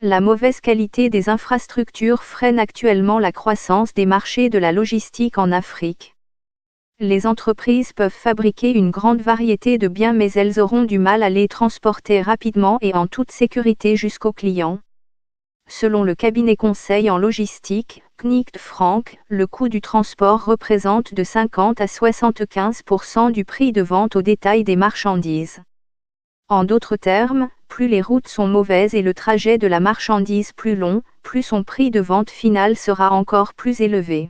La mauvaise qualité des infrastructures freine actuellement la croissance des marchés de la logistique en Afrique. Les entreprises peuvent fabriquer une grande variété de biens mais elles auront du mal à les transporter rapidement et en toute sécurité jusqu'aux clients. Selon le cabinet conseil en logistique, Knight Frank, le coût du transport représente de 50 à 75% du prix de vente au détail des marchandises. En d'autres termes, plus les routes sont mauvaises et le trajet de la marchandise plus long, plus son prix de vente final sera encore plus élevé.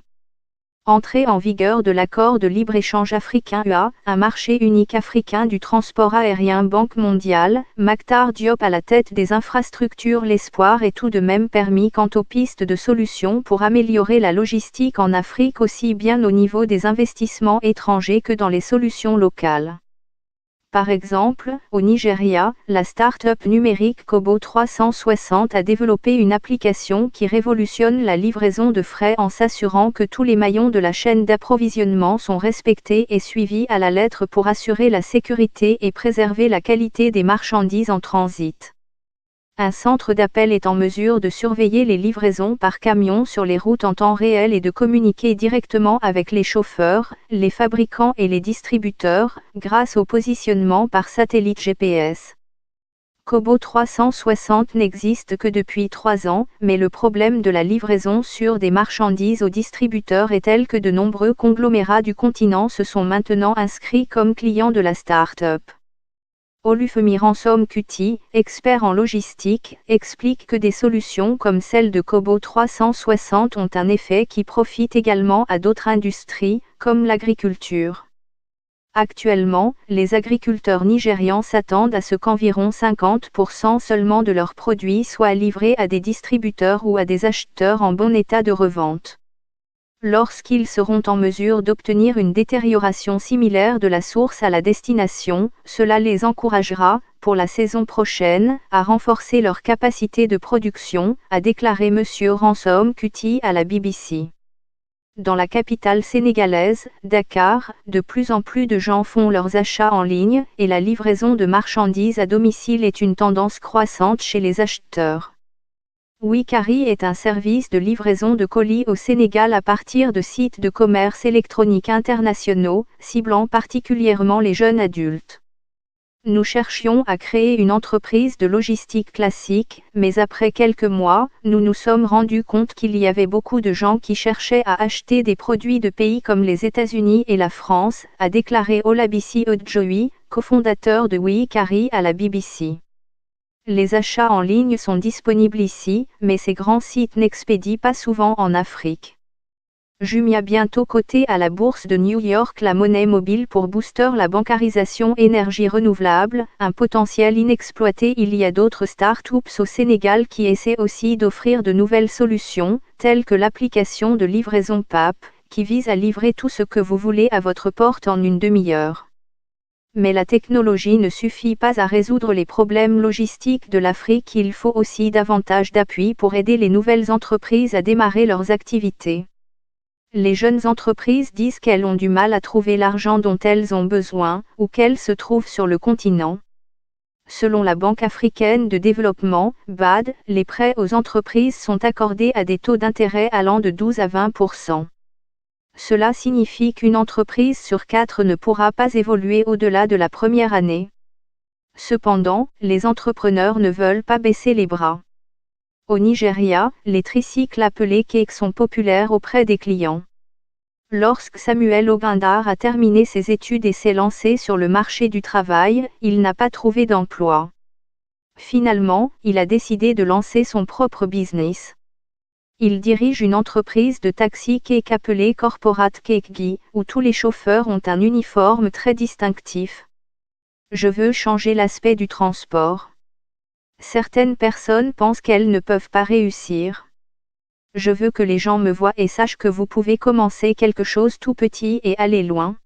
Entrée en vigueur de l'accord de libre-échange africain UA, un marché unique africain du transport aérien Banque mondiale, Mactar Diop à la tête des infrastructures. L'espoir est tout de même permis quant aux pistes de solutions pour améliorer la logistique en Afrique aussi bien au niveau des investissements étrangers que dans les solutions locales. Par exemple, au Nigeria, la start-up numérique Kobo 360 a développé une application qui révolutionne la livraison de frais en s'assurant que tous les maillons de la chaîne d'approvisionnement sont respectés et suivis à la lettre pour assurer la sécurité et préserver la qualité des marchandises en transit. Un centre d'appel est en mesure de surveiller les livraisons par camion sur les routes en temps réel et de communiquer directement avec les chauffeurs, les fabricants et les distributeurs, grâce au positionnement par satellite GPS. Kobo 360 n'existe que depuis 3 ans, mais le problème de la livraison sur des marchandises aux distributeurs est tel que de nombreux conglomérats du continent se sont maintenant inscrits comme clients de la start-up. Olufemi Ransom Kuti, expert en logistique, explique que des solutions comme celle de Kobo 360 ont un effet qui profite également à d'autres industries, comme l'agriculture. Actuellement, les agriculteurs nigérians s'attendent à ce qu'environ 50% seulement de leurs produits soient livrés à des distributeurs ou à des acheteurs en bon état de revente. Lorsqu'ils seront en mesure d'obtenir une détérioration similaire de la source à la destination, cela les encouragera, pour la saison prochaine, à renforcer leur capacité de production, a déclaré M. Ransom Kuti à la BBC. Dans la capitale sénégalaise, Dakar, de plus en plus de gens font leurs achats en ligne, et la livraison de marchandises à domicile est une tendance croissante chez les acheteurs. Wikari est un service de livraison de colis au Sénégal à partir de sites de commerce électronique internationaux, ciblant particulièrement les jeunes adultes. Nous cherchions à créer une entreprise de logistique classique, mais après quelques mois, nous nous sommes rendus compte qu'il y avait beaucoup de gens qui cherchaient à acheter des produits de pays comme les États-Unis et la France, a déclaré Olabisi Ojoyi, cofondateur de Wikari à la BBC. Les achats en ligne sont disponibles ici, mais ces grands sites n'expédient pas souvent en Afrique. Jumia bientôt cotée à la bourse de New York. La monnaie mobile pour booster la bancarisation énergie renouvelable, un potentiel inexploité. Il y a d'autres start-ups au Sénégal qui essaient aussi d'offrir de nouvelles solutions, telles que l'application de livraison PAP, qui vise à livrer tout ce que vous voulez à votre porte en une demi-heure. Mais la technologie ne suffit pas à résoudre les problèmes logistiques de l'Afrique, il faut aussi davantage d'appui pour aider les nouvelles entreprises à démarrer leurs activités. Les jeunes entreprises disent qu'elles ont du mal à trouver l'argent dont elles ont besoin, ou qu'elles se trouvent sur le continent. Selon la Banque africaine de développement, BAD, les prêts aux entreprises sont accordés à des taux d'intérêt allant de 12 à 20%. Cela signifie qu'une entreprise sur 4 ne pourra pas évoluer au-delà de la première année. Cependant, les entrepreneurs ne veulent pas baisser les bras. Au Nigeria, les tricycles appelés cakes sont populaires auprès des clients. Lorsque Samuel Ogundar a terminé ses études et s'est lancé sur le marché du travail, il n'a pas trouvé d'emploi. Finalement, il a décidé de lancer son propre business. Il dirige une entreprise de taxi cake appelée Corporate Cake, où tous les chauffeurs ont un uniforme très distinctif. Je veux changer l'aspect du transport. Certaines personnes pensent qu'elles ne peuvent pas réussir. Je veux que les gens me voient et sachent que vous pouvez commencer quelque chose tout petit et aller loin.